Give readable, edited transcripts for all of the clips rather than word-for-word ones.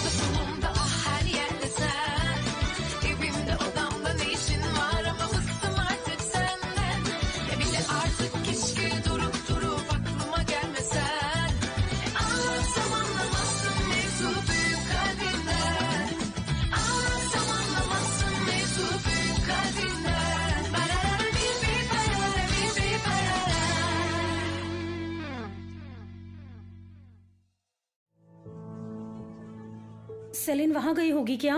Sonunda her yerde sen. Evimde odamda ne işin var ama bıktım artık senden. Bile artık keşke durup aklıma gelmesen. Anlatsam anlamazsın mevzu büyük kalbinden. Anlatsam anlamazsın mevzu büyük kalbinden. Barara bir barara bir barara. Celine वहां गई होगी क्या?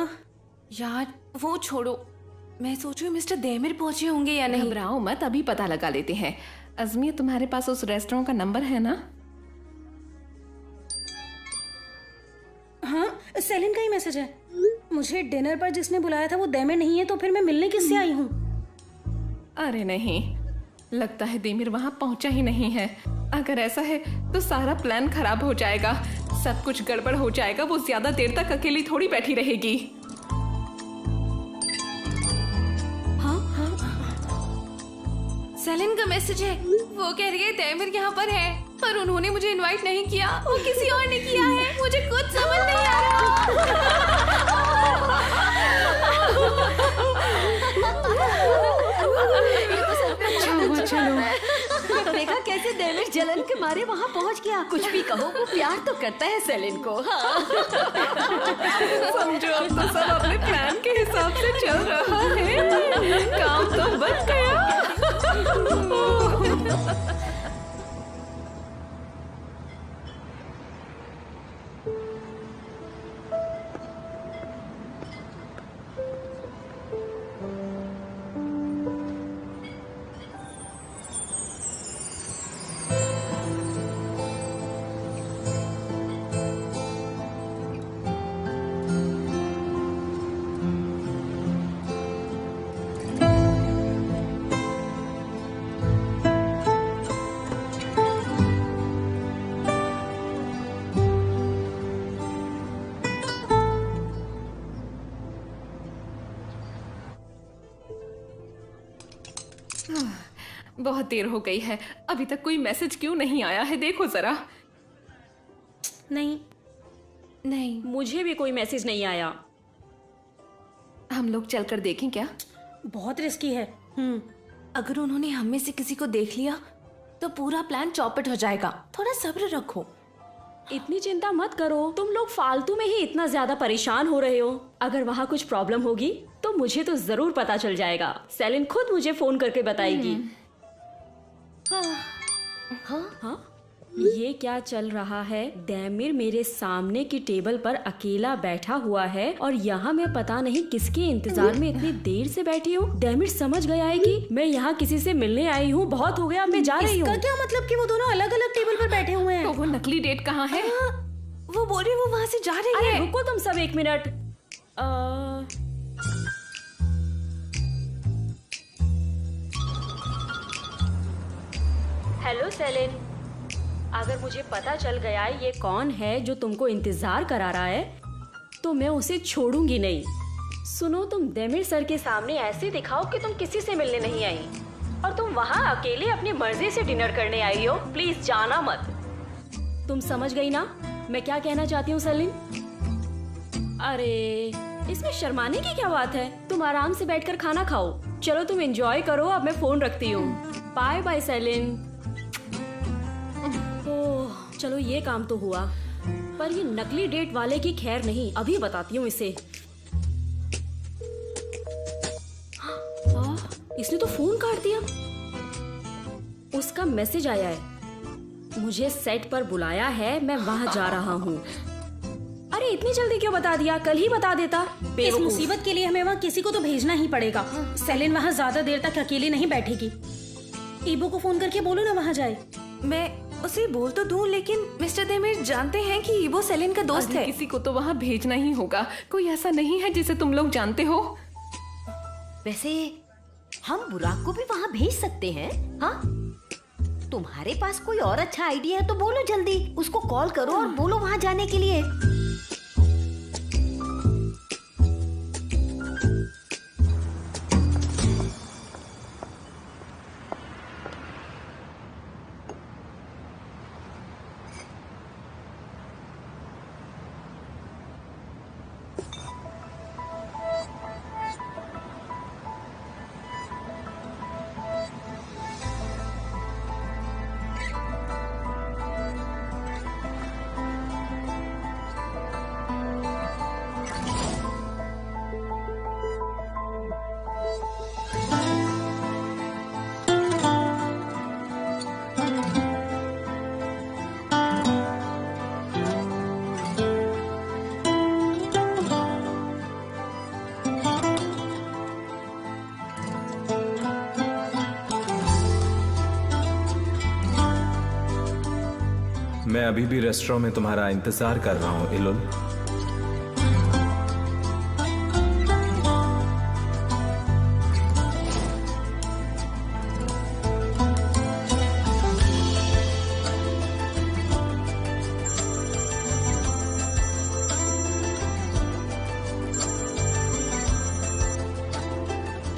यार वो छोड़ो, मैं सोच रही हूँ मिस्टर देमिर पहुंचे होंगे या नहीं। घबराओ मत, अभी पता लगा लेते हैं। अजमी, तुम्हारे पास उस रेस्टोरेंट का नंबर है ना? हाँ, सेलिन का ही मैसेज है। मुझे डिनर पर जिसने बुलाया था वो देमिर नहीं है, तो फिर मैं मिलने किससे आई हूँ? अरे नहीं, लगता है देमिर वहां पहुंचा ही नहीं है। अगर ऐसा है तो सारा प्लान खराब हो जाएगा, सब कुछ गड़बड़ हो जाएगा। वो ज्यादा देर तक अकेली थोड़ी बैठी रहेगी। सेलिन का मैसेज है, वो कह रही है देमिर यहाँ पर है, पर उन्होंने मुझे इनवाइट नहीं किया, वो किसी और ने किया है। मुझे कुछ समझ नहीं आ रहा। चलो देखा कैसे देमिर जलन के मारे वहाँ पहुँच गया। कुछ भी कहो, वो प्यार तो करता है सेलिन को। हाँ। समझो, अब तो सब अपने प्लान के हिसाब से चल रहा है। काम तो बच गया। बहुत देर हो गई है, अभी तक कोई मैसेज क्यों नहीं आया है? देखो जरा। नहीं, मुझे भी कोई मैसेज नहीं आया। हम लोग चलकर देखें क्या? बहुत रिस्की है। अगर उन्होंने हम में से किसी को देख लिया तो पूरा प्लान चौपट हो जाएगा। थोड़ा सब्र रखो। इतनी चिंता मत करो, तुम लोग फालतू में ही इतना ज्यादा परेशान हो रहे हो। अगर वहाँ कुछ प्रॉब्लम होगी तो मुझे तो जरूर पता चल जाएगा। सेलिन खुद मुझे फोन करके बताएगी। हाँ? ये क्या चल रहा है? देमिर मेरे सामने की टेबल पर अकेला बैठा हुआ है और यहाँ मैं पता नहीं किसके इंतजार में इतनी देर से बैठी हूँ। देमिर समझ गया है कि मैं यहाँ किसी से मिलने आई हूँ। बहुत हो गया, मैं जा रही हूँ। इसका क्या मतलब कि वो दोनों अलग अलग टेबल पर बैठे हुए हैं? तो वो नकली डेट कहाँ है? वो बोल रही वो वहाँ से जा रही अरे है। रुको तुम सब एक मिनट। हेलो सेलिन, अगर मुझे पता चल गया ये कौन है जो तुमको इंतजार करा रहा है तो मैं उसे छोड़ूंगी नहीं। सुनो, तुम देमिर सर के सामने ऐसे दिखाओ कि तुम किसी से मिलने नहीं आई और तुम वहाँ अकेले अपनी मर्जी से डिनर करने आई हो। प्लीज जाना मत। तुम समझ गई ना मैं क्या कहना चाहती हूँ सेलिन? अरे इसमें शर्माने की क्या बात है? तुम आराम से बैठकर खाना खाओ। चलो तुम एंजॉय करो, अब मैं फोन रखती हूँ। Bye bye salient. ओह चलो ये काम तो हुआ, पर ये नकली डेट वाले की खैर नहीं। अभी बताती हूँ इसे। इसने तो फोन काट दिया। उसका मैसेज आया है, मुझे सेट पर बुलाया है, मैं वहाँ जा रहा हूँ। अरे इतनी जल्दी क्यों बता दिया? कल ही बता देता। इस मुसीबत के लिए हमें वहाँ किसी को तो भेजना ही पड़ेगा। सेलिन वहाँ ज्यादा देर तक अकेली नहीं बैठेगी। ईबो को फोन करके बोलो ना वहाँ जाए। मैं उसे बोल तो दूं, लेकिन मिस्टर देमिर जानते हैं कि ईबो सेलिन का दोस्त है। किसी को तो वहाँ भेजना ही होगा। कोई ऐसा नहीं है जिसे तुम लोग जानते हो? वैसे हम बुराक को भी वहाँ भेज सकते हैं। हाँ, तुम्हारे पास कोई और अच्छा आइडिया है तो बोलो जल्दी। उसको कॉल करो और बोलो वहाँ जाने के लिए। मैं अभी भी रेस्टोरेंट में तुम्हारा इंतजार कर रहा हूँ इलुल।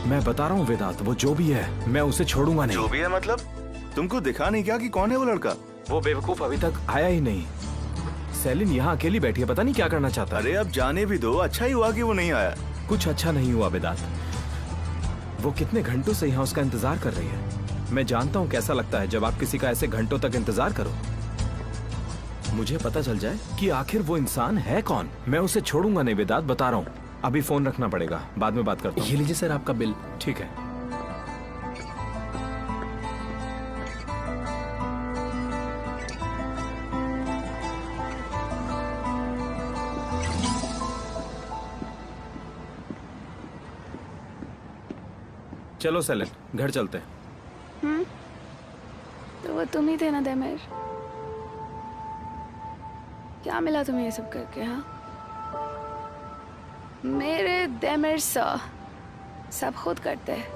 मैं बता रहा हूँ वेदांत, वो जो भी है मैं उसे छोड़ूंगा नहीं। जो भी है मतलब? तुमको दिखा नहीं क्या कि कौन है वो लड़का? वो बेवकूफ अभी तक आया ही नहीं। सेलिन यहाँ अकेली बैठी है, पता नहीं क्या करना चाहता है। अरे अब जाने भी दो, अच्छा ही हुआ कि वो नहीं आया। कुछ अच्छा नहीं हुआ वेदांत, वो कितने घंटों से यहाँ उसका इंतजार कर रही है। मैं जानता हूँ कैसा लगता है जब आप किसी का ऐसे घंटों तक इंतजार करो। मुझे पता चल जाए कि आखिर वो इंसान है कौन, मैं उसे छोड़ूंगा नहीं वेदांत, बता रहा हूँ। अभी फोन रखना पड़ेगा, बाद में बात करता हूँ। ये लीजिए सर आपका बिल। ठीक है। चलो सेलिन, घर चलते हैं। तो वो तुम ही थे ना देमिर? क्या मिला तुम्हें ये सब करके? हाँ, मेरे देमिर सर सब खुद करते हैं,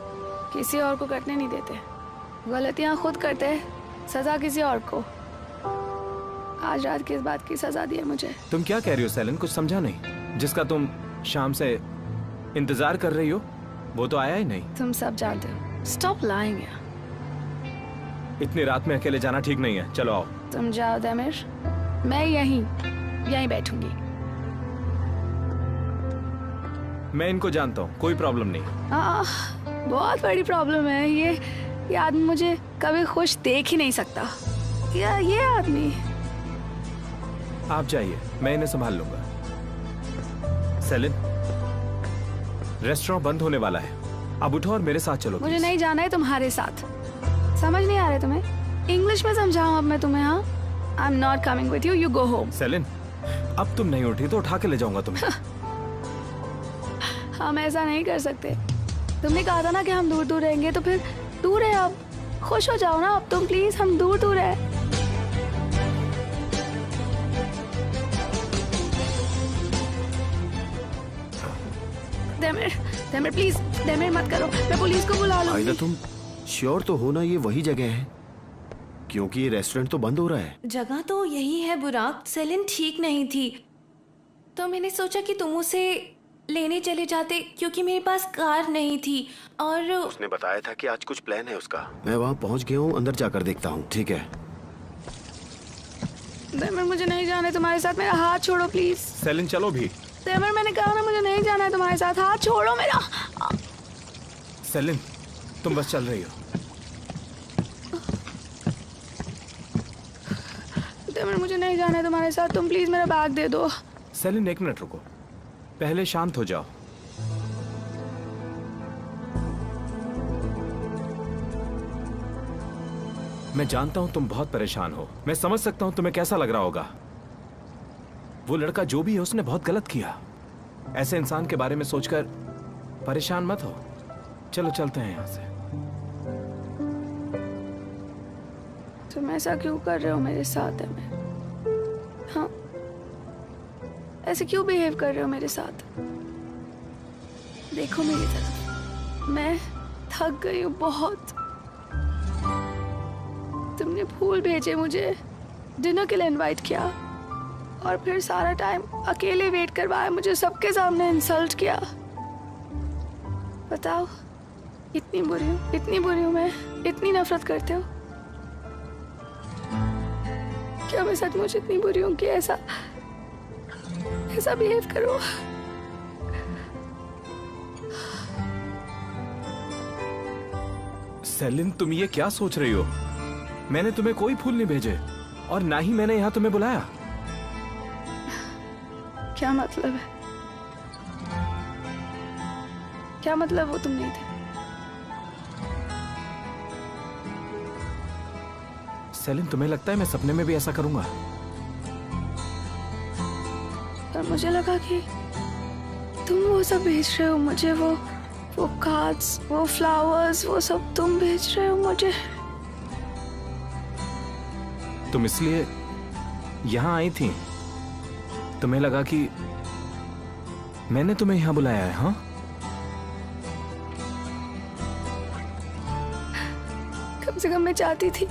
किसी और को करने नहीं देते। गलतियां खुद करते हैं, सजा किसी और को। आज रात की इस बात की सजा दी है मुझे। तुम क्या कह रही हो सेलिन? कुछ समझा नहीं। जिसका तुम शाम से इंतजार कर रही हो वो तो आया ही नहीं। तुम सब जानते हो। स्टॉप लाइंग यार। इतनी रात में अकेले जाना ठीक नहीं है, चलो आओ। तुम जाओ देमिर, मैं यहीं बैठूंगी। मैं इनको जानता हूँ, कोई प्रॉब्लम नहीं। बहुत बड़ी प्रॉब्लम है। ये आदमी मुझे कभी खुश देख ही नहीं सकता। ये आदमी। आप जाइए, मैं इन्हें संभाल लूंगा। सेलिन, रेस्टोरेंट बंद होने वाला है, अब उठो और मेरे साथ चलो। मुझे नहीं जाना है तुम्हारे साथ। समझ नहीं आ रहा तुम्हें? इंग्लिश में समझाऊं अब मैं तुम्हें? हाँ, I am not coming with you, you go home. Celine, अब तुम नहीं उठी तो उठा के ले जाऊंगा तुम्हें। हम ऐसा नहीं कर सकते। तुमने कहा था ना कि हम दूर दूर रहेंगे, तो फिर दूर है। अब खुश हो जाओ ना अब तुम प्लीज। हम दूर दूर है। देमिर प्लीज, देमिर मत करो, मैं पुलिस को बुला लूंगी। आइदा तुम श्योर तो हो ना ये वही जगह है? क्योंकि ये रेस्टोरेंट तो बंद हो रहा है। जगह तो यही है बुराक। सेलिन ठीक नहीं थी तो मैंने सोचा कि तुम उसे लेने चले जाते, क्योंकि मेरे पास कार नहीं थी। और उसने बताया था कि आज कुछ प्लान है उसका। मैं वहाँ पहुँच गया हूँ, अंदर जाकर देखता हूँ। ठीक है देमिर, मुझे नहीं जाना है तुम्हारे साथ। मेरा हाथ छोड़ो प्लीज। सेलिन चलो भी। देमिर, मैंने कहा ना मुझे नहीं जाना है तुम्हारे साथ। हाथ छोड़ो मेरा। सेलिन, तुम बस चल रही हो। देमिर, मुझे नहीं जाना है तुम्हारे साथ। तुम प्लीज मेरा बैग दे दो। सेलिन एक मिनट रुको, पहले शांत हो जाओ। मैं जानता हूं तुम बहुत परेशान हो, मैं समझ सकता हूं तुम्हें कैसा लग रहा होगा। वो लड़का जो भी है उसने बहुत गलत किया। ऐसे इंसान के बारे में सोचकर परेशान मत हो। चलो चलते हैं यहां से। तुम ऐसा क्यों कर रहे हो मेरे साथ? हाँ, ऐसे क्यों बिहेव कर रहे हो मेरे साथ? देखो मेरी तरफ, मैं थक गई हूँ बहुत। तुमने फूल भेजे मुझे, डिनर के लिए इनवाइट किया, और फिर सारा टाइम अकेले वेट करवाया मुझे, सबके सामने इंसल्ट किया। बताओ, इतनी बुरी हूँ मैं? इतनी नफरत करते हो? क्या मैं सचमुच इतनी बुरी हूँ कि ऐसा बिहेव करो? सेलिन, तुम ये क्या सोच रही हो? मैंने तुम्हें कोई फूल नहीं भेजे, और ना ही मैंने यहाँ तुम्हें बुलाया। क्या मतलब है? क्या मतलब वो तुम नहीं थे? सेलिन, तुम्हें लगता है मैं सपने में भी ऐसा करूंगा? पर मुझे लगा कि तुम वो सब भेज रहे हो मुझे, वो कार्ड्स, वो फ्लावर्स, वो सब तुम भेज रहे हो मुझे। तुम इसलिए यहाँ आई थी, तुम्हें लगा कि मैंने तुम्हें यहाँ बुलाया है। हाँ, कम से कम मैं चाहती थी।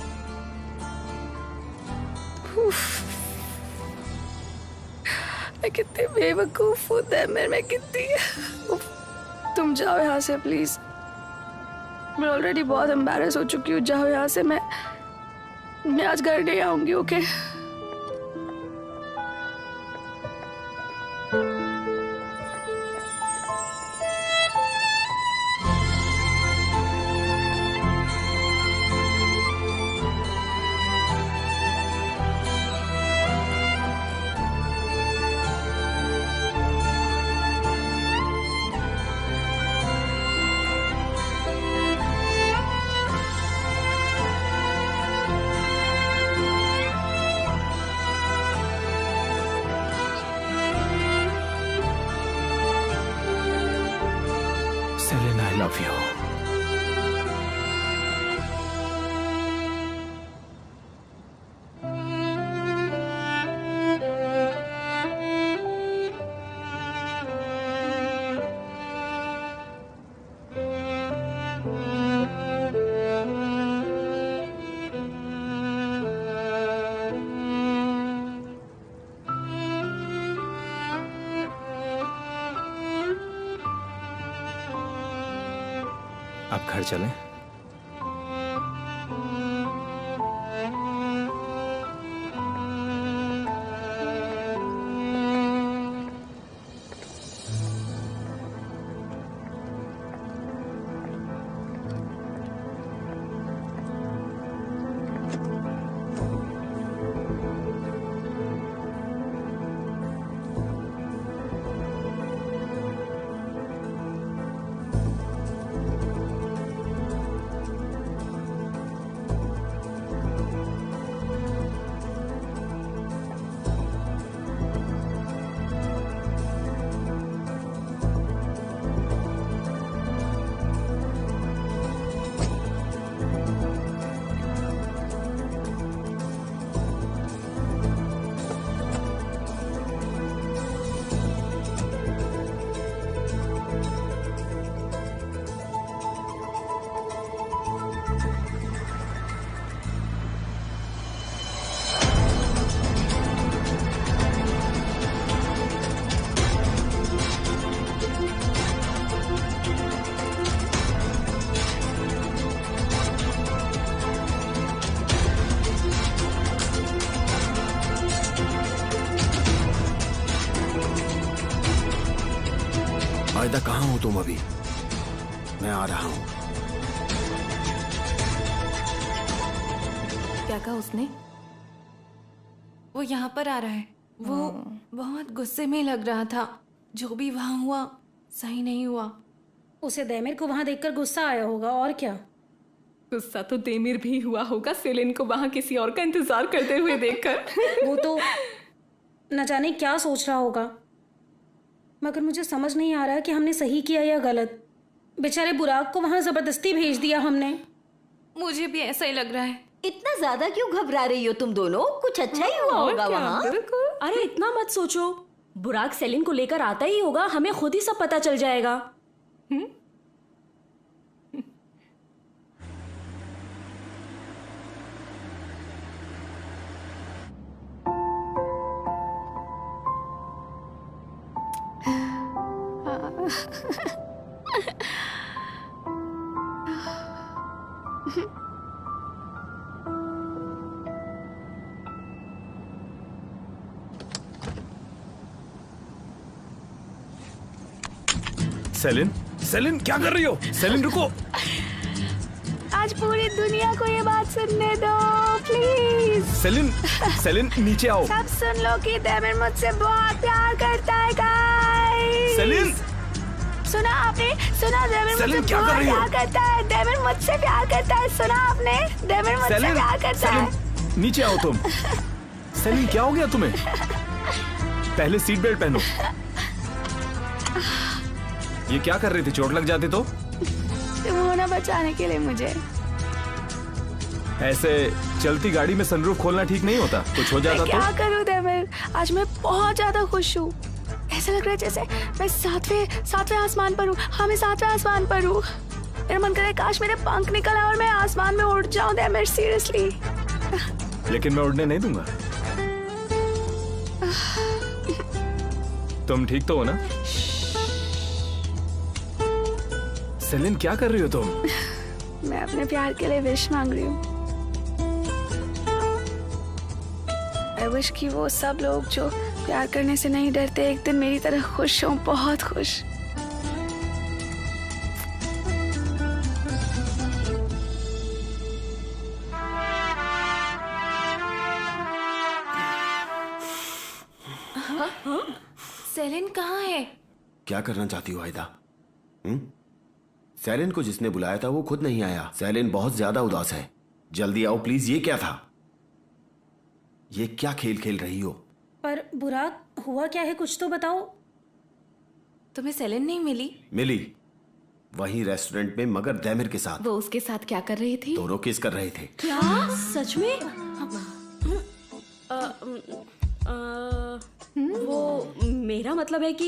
मैं कितनी बेवकूफ हूँ दैमिर, मैं कितनी। तुम जाओ यहाँ से प्लीज। मैं ऑलरेडी बहुत एम्बैरेस हो चुकी हूँ। जाओ यहाँ से। मैं आज घर नहीं आऊंगी। Okay? Celine, I love you. अब घर चलें? आयदा, कहाँ हो तुम अभी? मैं आ रहा हूँ। क्या कहा उसने? वो यहाँ पर आ रहा है। वो बहुत गुस्से में लग रहा था। जो भी वहाँ हुआ सही नहीं हुआ। उसे दैमिर को वहां देखकर गुस्सा आया होगा, और क्या। गुस्सा तो देमिर भी हुआ होगा सेलिन को वहां किसी और का इंतजार करते हुए देखकर। वो तो न जाने क्या सोच रहा होगा, मगर मुझे समझ नहीं आ रहा कि हमने सही किया या गलत। बेचारे बुराक को वहां जबरदस्ती भेज दिया हमने। मुझे भी ऐसा ही लग रहा है। इतना ज्यादा क्यों घबरा रही हो तुम दोनों? कुछ अच्छा ही हुआ होगा वहाँ। अरे इतना मत सोचो, बुराक सेलिन को लेकर आता ही होगा, हमें खुद ही सब पता चल जाएगा। सेलिन, सेलिन क्या कर रही हो? सेलिन रुको। आज पूरी दुनिया को ये बात सुनने दो प्लीज। सेलिन, सेलिन नीचे आओ। सब सुन लो कि दैमिर मुझसे बहुत प्यार करता है गाइस। सेलिन, सुना आपने? सुना? दैमिर मुझसे बहुत प्यार करता है। दैमिर मुझसे प्यार करता है। सुना आपने? दैमिर मुझसे प्यार करता है। सेलिन नीचे आओ तुम। सेलिन क्या हो गया तुम्हें? पहले सीट बेल्ट पहनो। ये क्या कर रही थी? चोट लग जाती तो? तुम होना बचाने के लिए मुझे। ऐसे चलती गाड़ी में सनरूफ खोलना ठीक नहीं होता, कुछ हो जाता क्या तो? करूं देमिर, आज मैं बहुत ज्यादा खुश हूँ। ऐसा लग रहा है जैसे मैं सातवें आसमान पर हूँ। हाँ, मैं 7वें आसमान पर हूँ। मेरा मन कर रहा है काश मेरे पंख निकल आए और मैं आसमान में उड़ जाऊं देमिर, सीरियसली। लेकिन मैं उड़ने नहीं दूंगा। तुम ठीक तो हो ना? सेलिन, क्या कर रही हो तुम? मैं अपने प्यार के लिए विश मांग रही हूँ। I wish कि वो सब लोग जो प्यार करने से नहीं डरते एक दिन मेरी तरह खुश हों, बहुत खुश। सेलिन कहाँ है? क्या करना चाहती हो आयदा? सेलिन को जिसने बुलाया था वो खुद नहीं आया। सेलिन बहुत ज्यादा उदास है। जल्दी आओ प्लीज। ये क्या था? ये क्या खेल खेल रही हो? पर बुराक, हुआ क्या है, कुछ तो बताओ। तुम्हें सेलिन नहीं मिली? मिली, वहीं रेस्टोरेंट में, मगर दैमिर के साथ। वो उसके साथ क्या कर रही थी? दोनों किस कर रहे थे। क्या सच में? वो मेरा मतलब है कि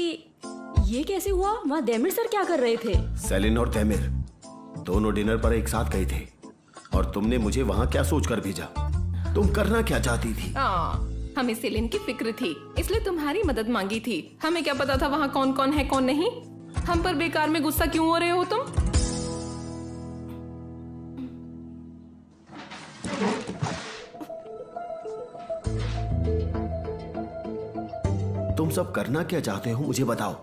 ये कैसे हुआ? वहाँ दैमिर सर क्या कर रहे थे? सेलिन और दैमिर दोनों डिनर पर एक साथ गए थे और तुमने मुझे वहाँ क्या सोचकर भेजा? तुम करना क्या चाहती थी? हमें सेलिन की फिक्र थी, इसलिए तुम्हारी मदद मांगी थी। हमें क्या पता था वहाँ कौन कौन है कौन नहीं। हम पर बेकार में गुस्सा क्यों हो रहे हो तुम? तुम सब करना क्या चाहते हो मुझे बताओ।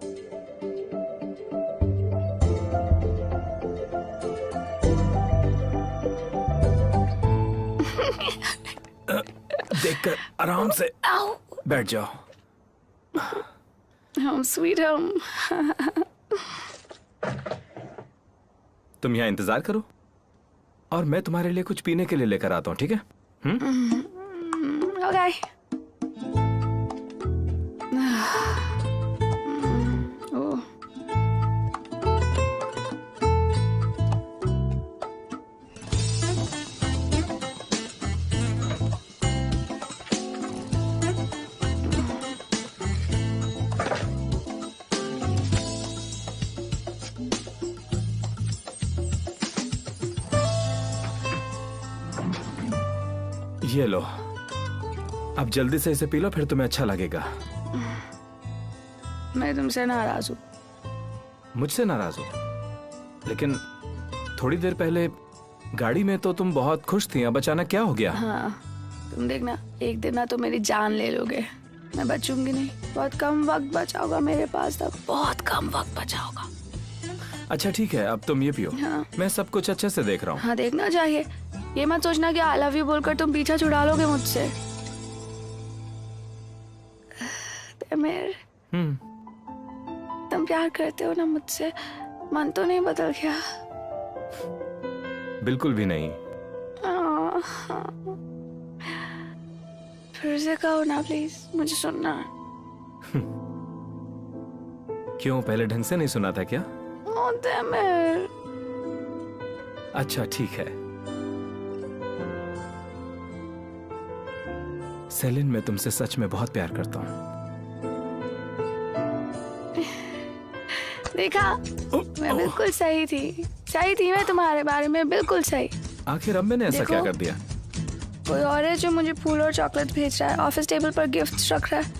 देखकर आराम से बैठ जाओ। हम स्वीट हम। तुम यहाँ इंतजार करो और मैं तुम्हारे लिए कुछ पीने के लिए लेकर आता हूँ, ठीक है? ओके। ये लो, अब जल्दी से इसे पी लो, फिर तुम्हें अच्छा लगेगा। मैं तुमसे नाराज हूँ। मुझसे नाराज हो? लेकिन थोड़ी देर पहले गाड़ी में तो तुम बहुत खुश थी, अब अचानक क्या हो गया? हाँ, तुम देखना, एक दिन ना तो मेरी जान ले लोगे। मैं बचूंगी नहीं। बहुत कम वक्त बचा होगा मेरे पास, तब बहुत कम वक्त बचा होगा। अच्छा ठीक है, अब तुम ये पियो। हाँ। मैं सब कुछ अच्छे से देख रहा हूँ। हाँ, देखना चाहिए। ये मत सोचना कि आई लव यू बोलकर तुम पीछा छुड़ा लोगे मुझसे। दैमिर, तुम प्यार करते हो ना मुझसे? मन तो नहीं बदल गया? बिल्कुल भी नहीं। फिर से कहो ना प्लीज, मुझे सुनना है। क्यों, पहले ढंग से नहीं सुना था क्या? ओ दैमिर। अच्छा ठीक है। सेलिन, मैं तुमसे सच में बहुत प्यार करता हूँ। देखा, मैं बिल्कुल सही थी मैं तुम्हारे बारे में, बिल्कुल सही। आखिर अब मैंने ऐसा क्या कर दिया? कोई और है जो मुझे फूल और चॉकलेट भेज रहा है, ऑफिस टेबल पर गिफ्ट्स रख रहा है।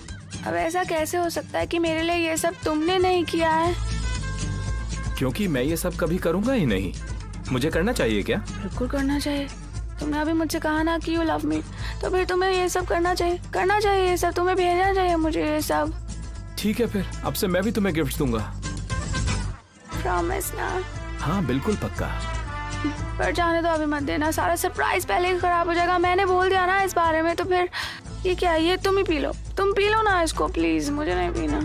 अब ऐसा कैसे हो सकता है कि मेरे लिए ये सब तुमने नहीं किया है? क्योंकि मैं ये सब कभी करूंगा ही नहीं। मुझे करना चाहिए क्या? बिल्कुल करना चाहिए। तुमने अभी मुझसे कहा ना कि यू लव मी, तो फिर तुम्हें ये सब करना चाहिए ये सब, तुम्हें भेजना चाहिए मुझे ये सब। ठीक है, फिर अब से मैं भी तुम्हें गिफ्ट दूंगा। प्रॉमिस ना? हाँ बिल्कुल पक्का। पर जाने दो, अभी मत देना, सारा सरप्राइज पहले ही खराब हो जाएगा। मैंने बोल दिया ना इस बारे में, तो फिर ये क्या है? ये तुम ही पी लो, तुम पी लो ना इसको प्लीज, मुझे नहीं पीना।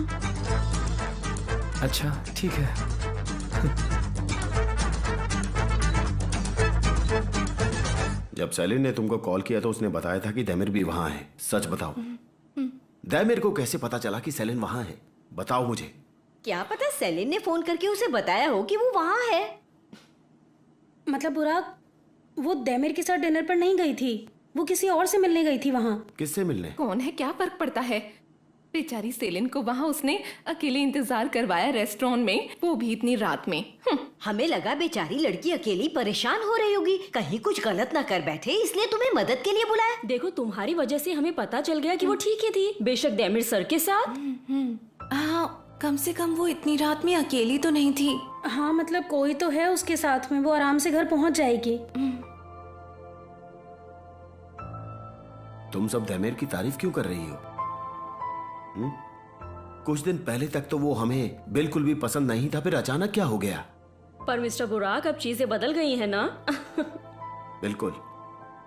अच्छा ठीक है। जब सेलिन ने तुमको कॉल किया तो उसने बताया था कि दैमिर भी वहां है। सच बताओ, दैमिर को कैसे पता चला कि सेलिन वहां है? बताओ मुझे। क्या पता सेलिन ने फोन करके उसे बताया हो कि वो वहां है। मतलब बुराक, वो दैमिर के साथ डिनर पर नहीं गई थी, वो किसी और से मिलने गई थी वहाँ। किससे मिलने? कौन है, क्या फर्क पड़ता है? बेचारी सेलिन को वहाँ उसने अकेले इंतजार करवाया रेस्टोरेंट में, वो भी इतनी रात में। हमें लगा बेचारी लड़की अकेली परेशान हो रही होगी, कहीं कुछ गलत ना कर बैठे, इसलिए तुम्हें मदद के लिए बुलाया। देखो तुम्हारी वजह से हमें पता चल गया कि वो ठीक ही थी, बेशक दैमिर सर के साथ। हाँ, कम से कम वो इतनी रात में अकेली तो नहीं थी। हाँ मतलब कोई तो है उसके साथ में, वो आराम से घर पहुँच जाएगी। तुम सब दैमिर की तारीफ क्यों कर रही हो? कुछ दिन पहले तक तो वो हमें बिल्कुल भी पसंद नहीं था, फिर अचानक क्या हो गया? पर मिस्टर बुराक अब चीजें बदल गई है ना? बिल्कुल,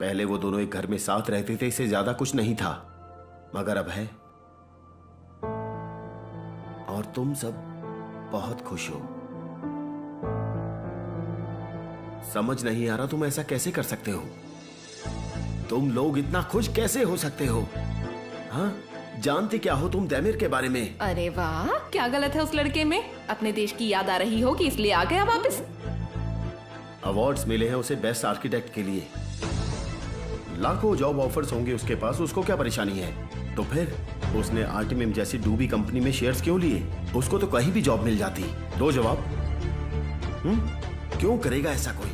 पहले वो दोनों एक घर में साथ रहते थे, इससे ज्यादा कुछ नहीं था, मगर अब है। और तुम सब बहुत खुश हो। समझ नहीं आ रहा तुम ऐसा कैसे कर सकते हो? तुम लोग इतना खुश कैसे हो सकते हो? हाँ, जानते क्या हो तुम दैमिर के बारे में? अरे वाह, क्या गलत है उस लड़के में? अपने देश की याद आ रही होगी इसलिए आ गया वापस। अवार्ड्स मिले हैं उसे बेस्ट आर्किटेक्ट के लिए, लाखों जॉब ऑफर्स होंगे उसके पास, उसको क्या परेशानी है? तो फिर उसने आर्टिमिम जैसी डूबी कंपनी में शेयर्स क्यों लिए? उसको तो कहीं भी जॉब मिल जाती। दो जवाब। क्यों करेगा ऐसा कोई?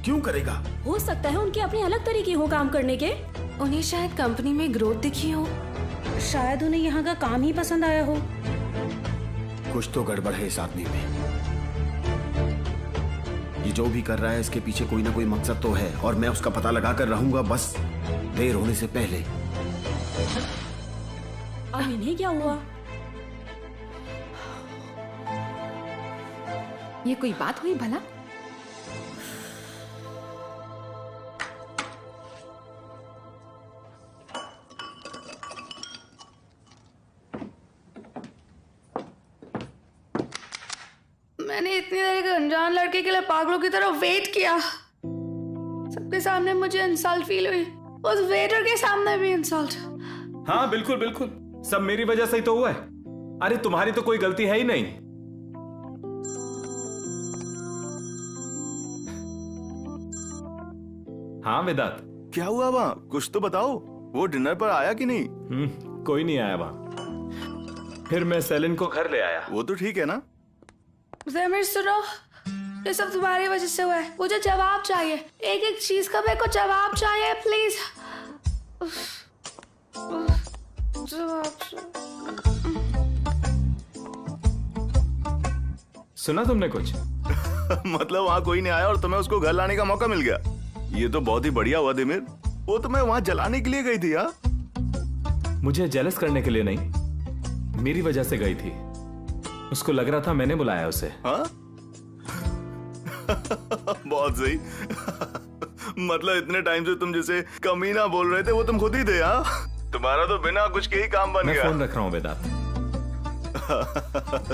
क्यों करेगा? हो सकता है उनके अपने अलग तरीके हो काम करने के। उन्हें शायद कंपनी में ग्रोथ दिखी हो, शायद उन्हें यहाँ का काम ही पसंद आया हो। कुछ तो गड़बड़ है इस आदमी में। ये जो भी कर रहा है इसके पीछे कोई ना कोई मकसद तो है, और मैं उसका पता लगा कर रहूंगा, बस देर होने से पहले। अब इन्हें क्या हुआ? ये कोई बात हुई भला? मैंने इतनी देर एक अनजान लड़के के लिए पागलों की तरह वेट किया। सबके सामने मुझे इंसल्ट फील हुई, उस वेटर के सामने भी इंसल्ट। हाँ बिल्कुल बिल्कुल, सब मेरी वजह से ही तो हुआ है। अरे तुम्हारी तो कोई गलती है ही नहीं। हाँ वेदांत, क्या हुआ वहाँ? कुछ तो बताओ। वो डिनर पर आया कि नहीं? कोई नहीं आया वहाँ। फिर मैं सेलिन को घर ले आया। वो तो ठीक है ना? दैमिर सुनो, ये सब तुम्हारी वजह से हुआ है। मुझे जवाब चाहिए, एक एक चीज का मेरे को जवाब चाहिए प्लीज। सुना तुमने कुछ? मतलब वहाँ कोई नहीं आया और तुम्हें उसको घर लाने का मौका मिल गया? ये तो बहुत ही बढ़िया हुआ दैमिर। वो तो मैं वहाँ जलाने के लिए गई थी। हाँ, मुझे जेलस करने के लिए नहीं, मेरी वजह से गई थी। उसको लग रहा था मैंने बुलाया उसे। हाँ? बहुत सही। मतलब इतने टाइम से तुम जिसे कमीना बोल रहे थे वो तुम खुद ही थे। हाँ, तुम्हारा तो बिना कुछ के ही काम बन गया। मैं फोन रख रहा हूँ वेदांत।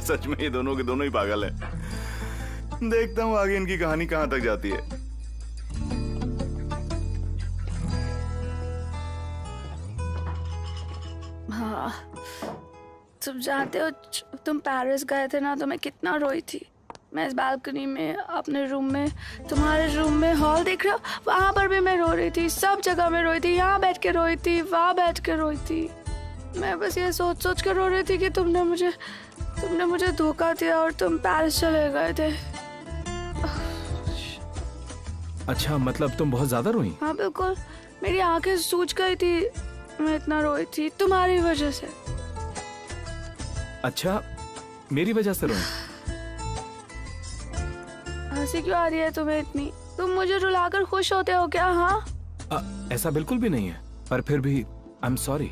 सच में ये दोनों के दोनों ही पागल हैं। देखता हूँ आगे इनकी कहानी कहाँ तक जाती है। हाँ, तुम जानते हो तुम पेरिस गए थे ना, तो मैं कितना रोई थी। मैं इस बालकनी में अपने रूम में, तुम्हारे रूम में हॉल देख रहा, वहां पर भी मैं रो रही थी। सब जगह में रोई थी, यहाँ बैठ के रोई थी, वहां बैठ के रोई थी। मैं बस ये सोच सोच कर रो रही थी कि तुमने मुझे धोखा दिया और तुम पेरिस चले गए थे। अच्छा, मतलब तुम बहुत ज्यादा रोई? हाँ बिल्कुल, मेरी आंखें सूज गई थी, मैं इतना रोई थी तुम्हारी वजह से। अच्छा, मेरी वजह से रोई? हंसी क्यों आ रही है तुम्हें इतनी? तुम मुझे रुलाकर खुश होते हो क्या? हाँ, ऐसा बिल्कुल भी नहीं है, पर फिर भी आई एम सॉरी।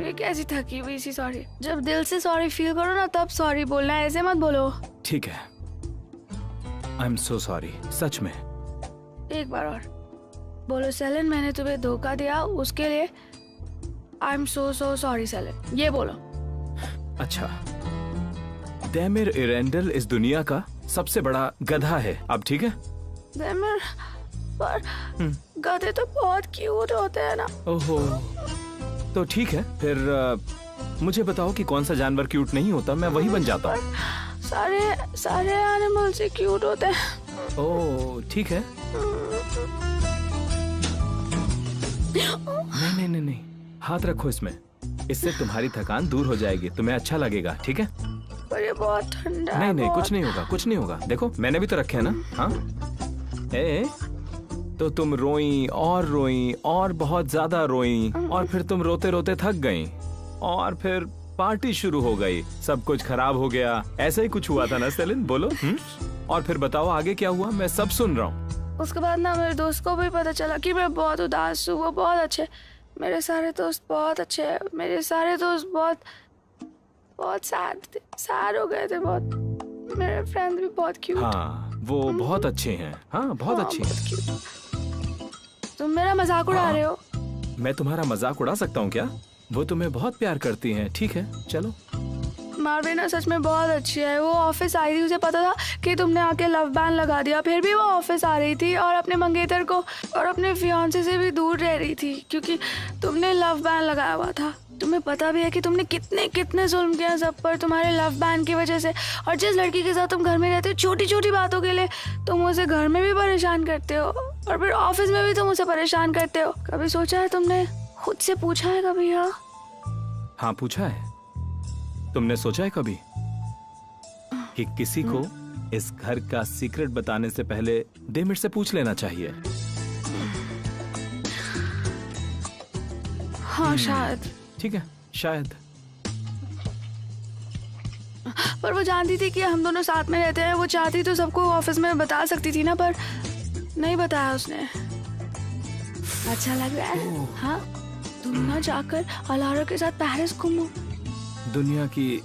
ये कैसी थकी हुई सी सॉरी? जब दिल से सॉरी फील करो ना तब सॉरी बोलना, ऐसे मत बोलो। ठीक है, आई एम सो सॉरी, सच में। एक बार और बोलो, सेलिन मैंने तुम्हें धोखा दिया, उसके लिए I am so sorry Celine, ये बोलो। अच्छा, दैमिर इरेंडल इस दुनिया का सबसे बड़ा गधा है, अब ठीक है? दैमिर, पर गधे तो बहुत क्यूट होते हैं ना। ओहो, तो ठीक है फिर मुझे बताओ कि कौन सा जानवर क्यूट नहीं होता, मैं वही बन जाता हूँ। सारे एनिमल से क्यूट होते हैं। ओह ठीक है, नहीं, हाथ रखो इसमें। इससे तुम्हारी थकान दूर हो जाएगी, तुम्हें अच्छा लगेगा, ठीक है? पर ये बहुत ठंडा है। नहीं, बहुत। कुछ नहीं होगा। देखो मैंने भी तो रखे हैं ना। हाँ तो तुम रोई और बहुत ज्यादा रोई, और फिर तुम रोते रोते थक गई, और फिर पार्टी शुरू हो गई, सब कुछ खराब हो गया। ऐसा ही कुछ हुआ था ना सेलिन? बोलो। और फिर बताओ आगे क्या हुआ, मैं सब सुन रहा हूँ। उसके बाद ना मेरे दोस्त को भी पता चला कि मैं बहुत उदास हूँ। वो बहुत अच्छे, मेरे सारे दोस्त बहुत अच्छे हैं। मेरे सारे दोस्त बहुत सैड हो गए थे बहुत। मेरे फ्रेंड भी बहुत क्यूट। हाँ वो बहुत अच्छे हैं। हाँ बहुत अच्छे हैं। तुम मेरा मजाक उड़ा रहे हो? मैं तुम्हारा मजाक उड़ा सकता हूँ क्या? वो तुम्हें बहुत प्यार करती हैं। ठीक है चलो। मारवी ना सच में बहुत अच्छी है। वो ऑफिस आई थी, उसे पता था कि तुमने आके लव बैन लगा दिया, फिर भी वो ऑफिस आ रही थी और अपने मंगेतर को और अपने फियांसे से भी दूर रह रही थी क्योंकि तुमने लव बैन लगाया हुआ था। तुम्हें पता भी है कि तुमने कितने जुल्म किया सब पर तुम्हारे लव बैन की वजह से। और जिस लड़की के साथ तुम घर में रहते हो, छोटी छोटी बातों के लिए तुम उसे घर में भी परेशान करते हो और फिर ऑफिस में भी तुम उसे परेशान करते हो। कभी सोचा है तुमने? खुद से पूछा है कभी? हाँ पूछा है। तुमने सोचा है कभी कि किसी को इस घर का सीक्रेट बताने से पहले डेमिर से पूछ लेना चाहिए? हाँ शायद। ठीक है शायद। पर वो जानती थी कि हम दोनों साथ में रहते हैं। वो चाहती तो सबको ऑफिस में बता सकती थी ना, पर नहीं बताया उसने। अच्छा लग रहा है? हाँ तुम ना जाकर अलारा के साथ पेरिस घूमो। दुनिया की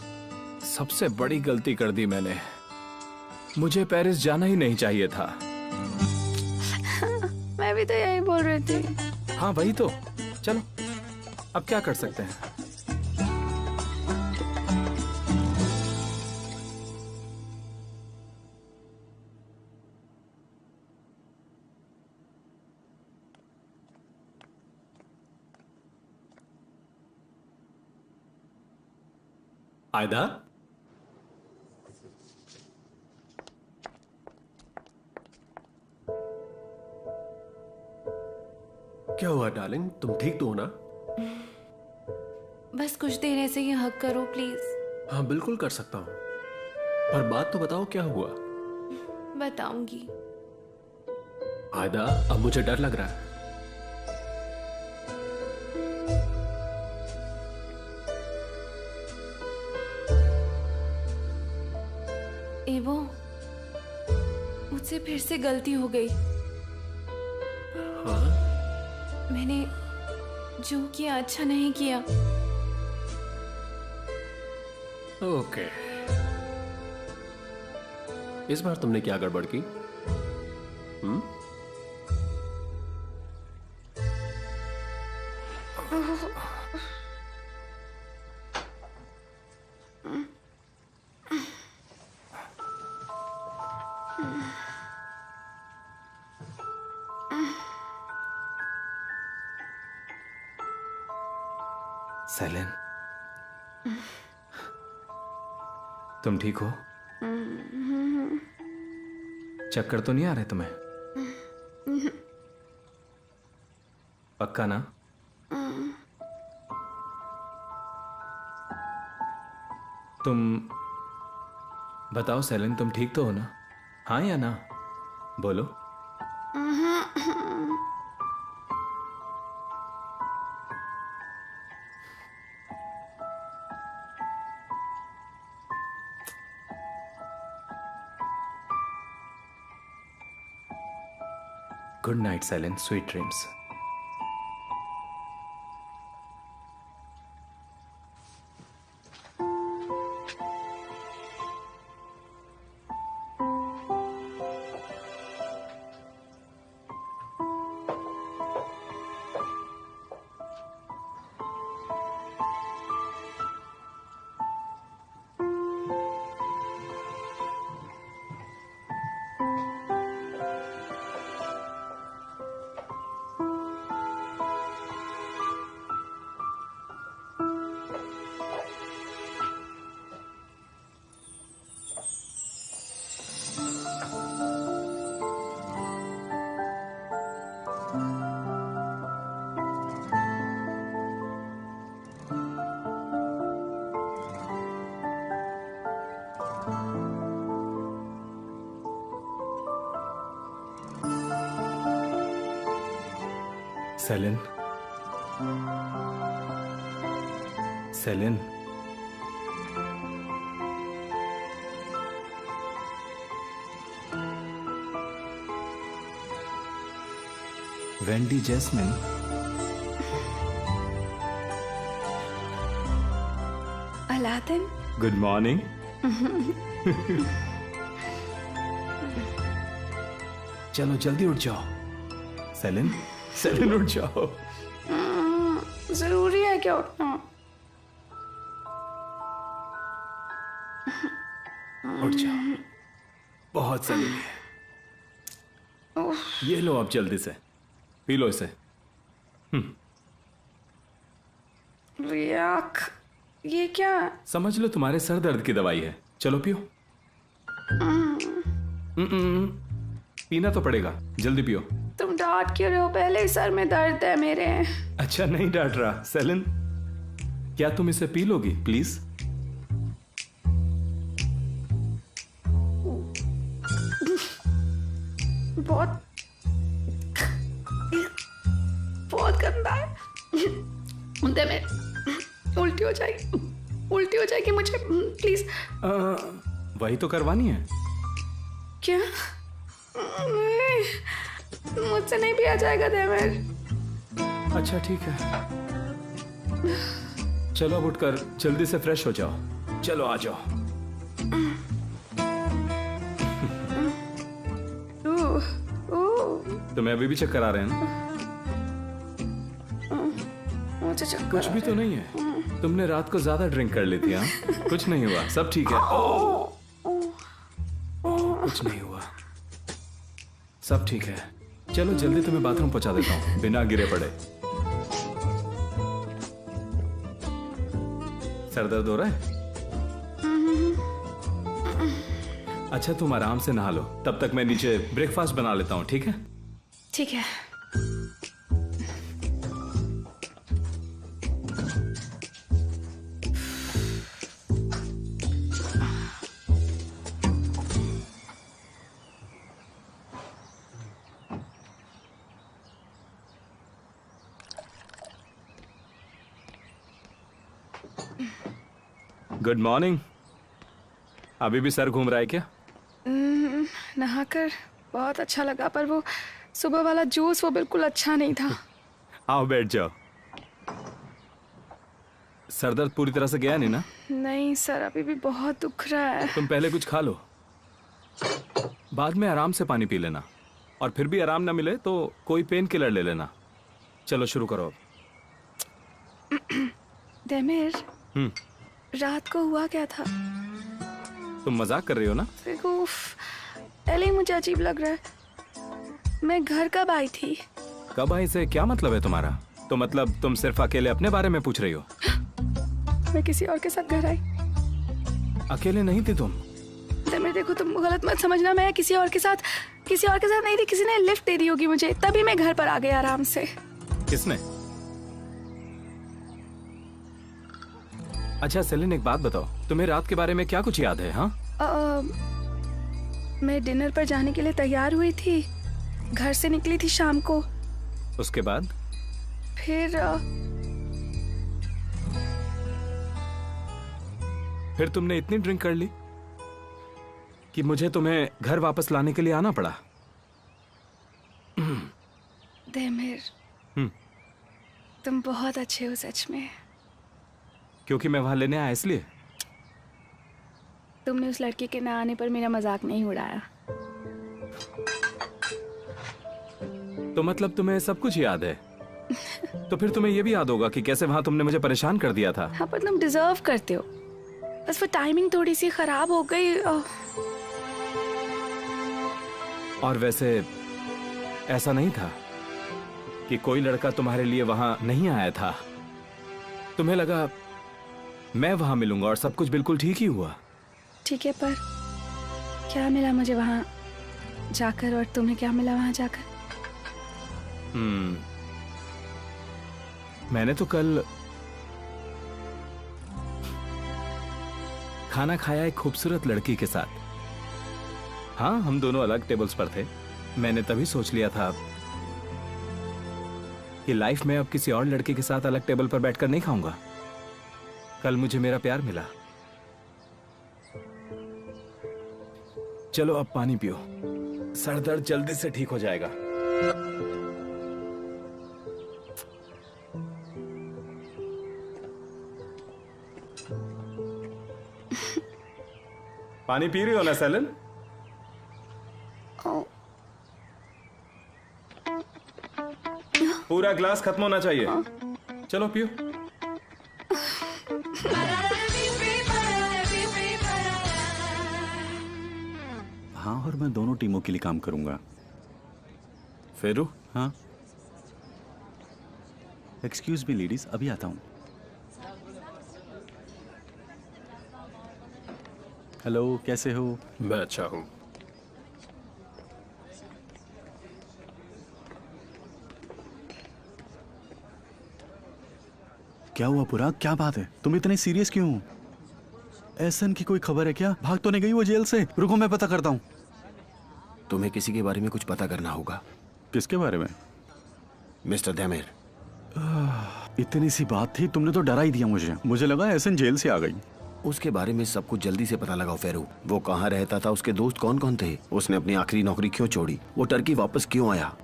सबसे बड़ी गलती कर दी मैंने। मुझे पेरिस जाना ही नहीं चाहिए था। मैं भी तो यही बोल रही थी। हाँ वही तो। चलो अब क्या कर सकते हैं। आयदा, क्या हुआ डार्लिंग? तुम ठीक तो हो ना? बस कुछ देर ऐसे ही हग करो प्लीज। हाँ बिल्कुल कर सकता हूँ, पर बात तो बताओ क्या हुआ? बताऊंगी। आयदा अब मुझे डर लग रहा है। एवो, मुझसे फिर से गलती हो गई। हाँ? मैंने जो किया अच्छा नहीं किया। ओके। इस बार तुमने क्या गड़बड़ की? सेलिन, तुम ठीक हो? चक्कर तो नहीं आ रहे तुम्हें? पक्का ना? तुम बताओ सेलिन, तुम ठीक तो हो ना? हाँ या ना? बोलो। Good night Celine, sweet dreams. Celine, Celine, Wendy Jasmine, Aladdin, good morning. चलो जल्दी उठ जाओ। सेलिन, सेलिन उठ जाओ। जरूरी है क्या उठना? उठ जाओ, बहुत जरूरी है। ये लो आप जल्दी से पी लो इसे। रियाक, ये क्या? समझ लो तुम्हारे सर दर्द की दवाई है, चलो पियो। पीना तो पड़ेगा, जल्दी पियो। तुम डांट क्यों रहे हो? पहले ही सर में दर्द है मेरे। अच्छा नहीं डांट रहा। सेलिन, क्या तुम इसे पी लोगी प्लीज? बहुत बहुत गंदा है। मुंडे में उल्टी हो जाएगी, उल्टी हो जाएगी मुझे। प्लीज। वही तो करवानी है। क्या? मुझसे नहीं पिया जाएगा देवर। अच्छा ठीक है, चलो अब उठकर जल्दी से फ्रेश हो जाओ। चलो आ जाओ। तुम्हें अभी भी चक्कर आ रहे हैं ना? मुझे चक्कर कुछ भी तो नहीं है। तुमने रात को ज्यादा ड्रिंक कर ली थी। हाँ, कुछ नहीं हुआ, सब ठीक है। कुछ नहीं हुआ, सब ठीक है। चलो जल्दी तुम्हें बाथरूम पहुंचा देता हूँ बिना गिरे पड़े। सर दर्द हो रहा है? अच्छा तुम आराम से नहा लो, तब तक मैं नीचे ब्रेकफास्ट बना लेता हूँ, ठीक है? ठीक है। Good morning. अभी भी सर घूम रहा है क्या? नहाकर बहुत अच्छा लगा, पर वो सुबह वाला जूस वो बिल्कुल अच्छा नहीं था। आओ बैठ जाओ। सर दर्द पूरी तरह से गया नहीं ना? नहीं सर, अभी भी बहुत दुख रहा है। तुम पहले कुछ खा लो, बाद में आराम से पानी पी लेना, और फिर भी आराम ना मिले तो कोई पेन किलर ले लेना। चलो शुरू करो अब। देमिर, रात को हुआ क्या था? तुम मजाक कर रही हो ना? पहले ही मुझे अजीब लग रहा है। मैं घर कब आई थी? कब आई से क्या मतलब है तुम्हारा? तो मतलब तुम सिर्फ अकेले अपने बारे में पूछ रही हो? मैं किसी और के साथ घर आई। अकेले नहीं थी तुम। देमिर देखो, तुम गलत मत समझना, मैं किसी और के साथ नहीं थी। किसी ने लिफ्ट दे दी होगी मुझे, तभी मैं घर पर आ गई आराम से। किसने? अच्छा सेलिन एक बात बताओ, तुम्हें रात के बारे में क्या कुछ याद है? हाँ, मैं डिनर पर जाने के लिए तैयार हुई थी, घर से निकली थी शाम को। उसके बाद? फिर तुमने इतनी ड्रिंक कर ली कि मुझे तुम्हें घर वापस लाने के लिए आना पड़ा। देमिर, तुम बहुत अच्छे हो सच में। क्योंकि मैं वहां लेने आया इसलिए? तुमने उस लड़के के ना आने पर मेरा मजाक नहीं उड़ाया। तो मतलब तुम्हें सब कुछ याद है? तो फिर तुम्हें यह भी याद होगा कि कैसे वहां तुमने मुझे परेशान कर दिया था। हाँ, पर तुम डिजर्व करते हो, बस वो टाइमिंग थोड़ी सी खराब हो गई। और वैसे ऐसा नहीं था कि कोई लड़का तुम्हारे लिए वहां नहीं आया था। तुम्हें लगा मैं वहां मिलूंगा और सब कुछ बिल्कुल ठीक ही हुआ। ठीक है, पर क्या मिला मुझे वहां जाकर, और तुम्हें क्या मिला वहां जाकर? मैंने तो कल खाना खाया एक खूबसूरत लड़की के साथ। हाँ, हम दोनों अलग टेबल्स पर थे। मैंने तभी सोच लिया था कि लाइफ में अब किसी और लड़के के साथ अलग टेबल पर बैठकर नहीं खाऊंगा। कल मुझे मेरा प्यार मिला। चलो अब पानी पियो, सर दर्द जल्दी से ठीक हो जाएगा। पानी पी रही हो ना सेलन? पूरा ग्लास खत्म होना चाहिए। चलो पियो। हाँ, और मैं दोनों टीमों के लिए काम करूंगा। फेरू? हाँ। एक्सक्यूज मी लेडीज, अभी आता हूँ। हेलो, कैसे हो? मैं अच्छा हूँ। क्या हुआ पुराग, क्या बात है? तुम इतने सीरियस क्यों हो? एहसन की कोई खबर है क्या? भाग तो नहीं गई वो जेल से? रुको मैं पता करता हूँ। तुम्हें किसी के बारे में कुछ पता करना होगा। किसके बारे में? मिस्टर देमिर। इतनी सी बात थी, तुमने तो डरा ही दिया मुझे। मुझे लगा एहसन जेल से आ गई। उसके बारे में सब कुछ जल्दी से पता लगाओ फेरू। वो कहाँ रहता था, उसके दोस्त कौन कौन थे, उसने अपनी आखिरी नौकरी क्यों छोड़ी, वो टर्की वापस क्यों आया।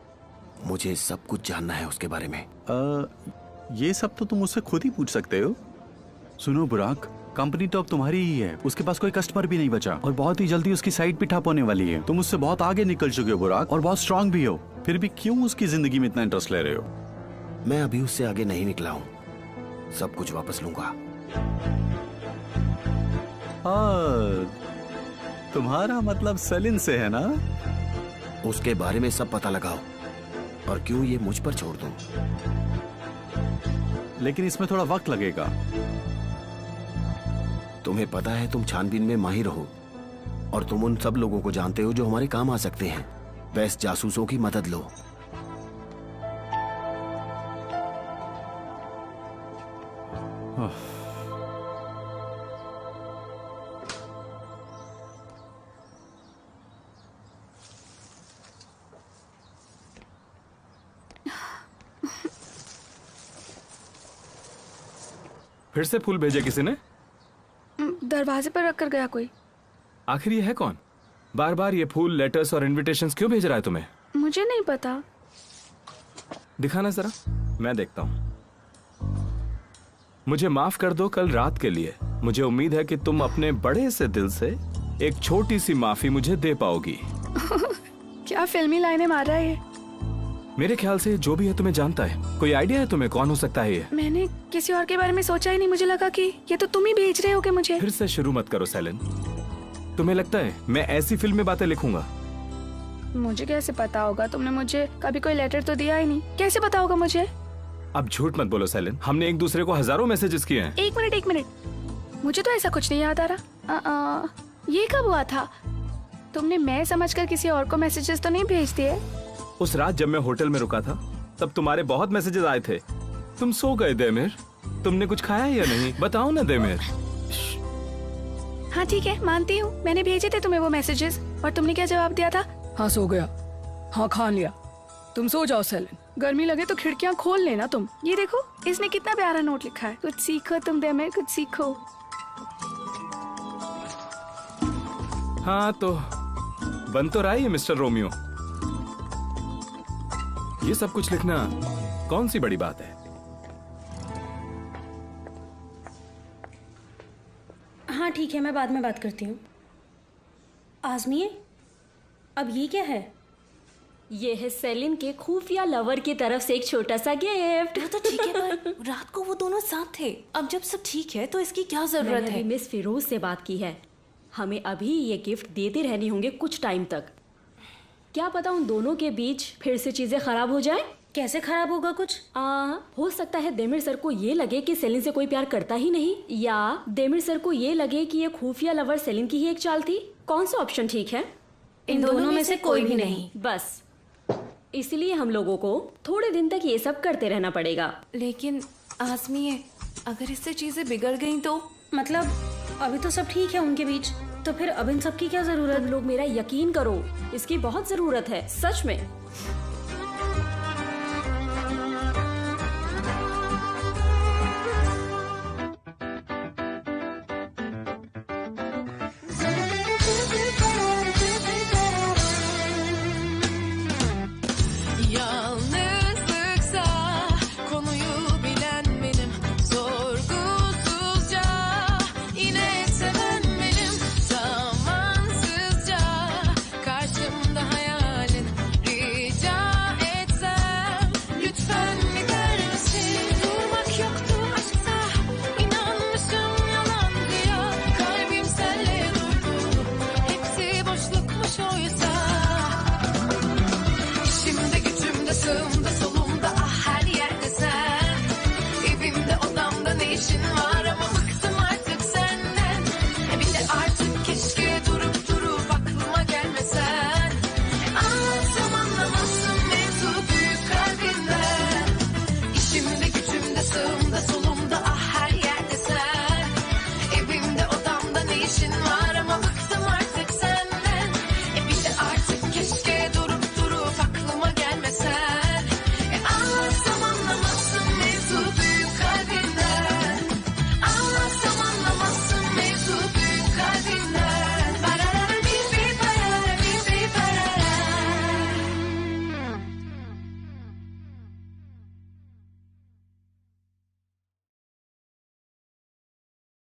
मुझे सब कुछ जानना है उसके बारे में। ये सब तो तुम उससे खुद ही पूछ सकते हो। सुनो बुराक, कंपनी तो अब तुम्हारी ही है। उसके पास कोई कस्टमर भी नहीं बचा और बहुत ही जल्दी उसकी साइट भी ठप होने वाली है। तुम उससे बहुत आगे निकल चुके हो बुराक, और बहुत स्ट्रांग भी हो। फिर भी क्यों उसकी जिंदगी में इतना इंटरेस्ट ले रहे हो? मैं अभी उससे आगे नहीं निकला हूँ। सब कुछ वापस लूंगा। तुम्हारा मतलब सेलिन से है ना? उसके बारे में सब पता लगाओ और क्यों ये मुझ पर छोड़ दो। लेकिन इसमें थोड़ा वक्त लगेगा। तुम्हें पता है तुम छानबीन में माहिर हो और तुम उन सब लोगों को जानते हो जो हमारे काम आ सकते हैं। बेस्ट जासूसों की मदद लो। फिर से फूल भेजे किसी ने? दरवाजे पर रख कर गया कोई। आखिर ये है कौन? बार बार ये फूल, लेटर्स और इनविटेशंस क्यों भेज रहा है तुम्हें? मुझे नहीं पता। दिखाना जरा, मैं देखता हूँ। मुझे माफ कर दो कल रात के लिए। मुझे उम्मीद है कि तुम अपने बड़े से दिल से एक छोटी सी माफी मुझे दे पाओगी। क्या फिल्मी लाइनें मार रहा है ये? मेरे ख्याल से जो भी है तुम्हें जानता है। कोई आइडिया है तुम्हें कौन हो सकता है ये? मैंने किसी और के बारे में सोचा ही नहीं। मुझे लगा कि ये तो तुम ही भेज रहे हो कि मुझे। फिर से शुरू मत करो सेलिन। तुम्हें लगता है मैं ऐसी फिल्म में बातें लिखूंगा? मुझे कैसे पता होगा? तुमने मुझे कभी कोई लेटर तो दिया ही नहीं। कैसे पता होगा मुझे? अब झूठ मत बोलो सेलिन। हमने एक दूसरे को हजारों मैसेजेस किए हैं। एक मिनट, मुझे तो ऐसा कुछ नहीं याद आ रहा। ये कब हुआ था? तुमने मैं समझकर किसी और को मैसेजेस तो नहीं भेज दिए? उस रात जब मैं होटल में रुका था तब तुम्हारे बहुत मैसेजेस आए थे। तुम सो गए देमिर। तुमने कुछ खाया या नहीं? बताओ ना देमिर। हाँ ठीक है, मानती हूँ मैंने भेजे थे तुम्हें वो मैसेजेस। और तुमने क्या जवाब दिया था? हाँ सो गया, हाँ खा लिया, तुम सो जाओ सेलिन। गर्मी लगे तो खिड़कियाँ खोल लेना तुम। ये देखो इसने कितना प्यारा नोट लिखा है। कुछ सीखो तुम देमिर, कुछ सीखो। हाँ तो बन तो रहा है मिस्टर रोमियो। ये सब कुछ लिखना कौन सी बड़ी बात है? हाँ ठीक है, मैं बाद में बात करती हूँ। आजमिए, अब ये क्या है? ये है सेलिन के खुफिया लवर की तरफ से एक छोटा सा गिफ्ट। वो तो ठीक है, पर रात को वो दोनों साथ थे। अब जब सब ठीक है तो इसकी क्या जरूरत मैंने है? अभी मिस फिरोज से बात की है। हमें अभी ये गिफ्ट देते रहने होंगे कुछ टाइम तक। क्या पता उन दोनों के बीच फिर से चीजें खराब हो जाए। कैसे खराब होगा कुछ? हो सकता है देमिर सर को ये लगे कि सेलिन से कोई प्यार करता ही नहीं, या देमिर सर को ये लगे कि ये खुफिया लवर सेलिन की ही एक चाल थी। कौन सा ऑप्शन ठीक है? इन दोनों में से कोई भी नहीं। बस इसलिए हम लोगों को थोड़े दिन तक ये सब करते रहना पड़ेगा। लेकिन आजमिए, अगर इससे चीजें बिगड़ गई तो? मतलब अभी तो सब ठीक है उनके बीच, तो फिर अब इन सब की क्या जरूरत? तुम लोग मेरा यकीन करो, इसकी बहुत जरूरत है सच में।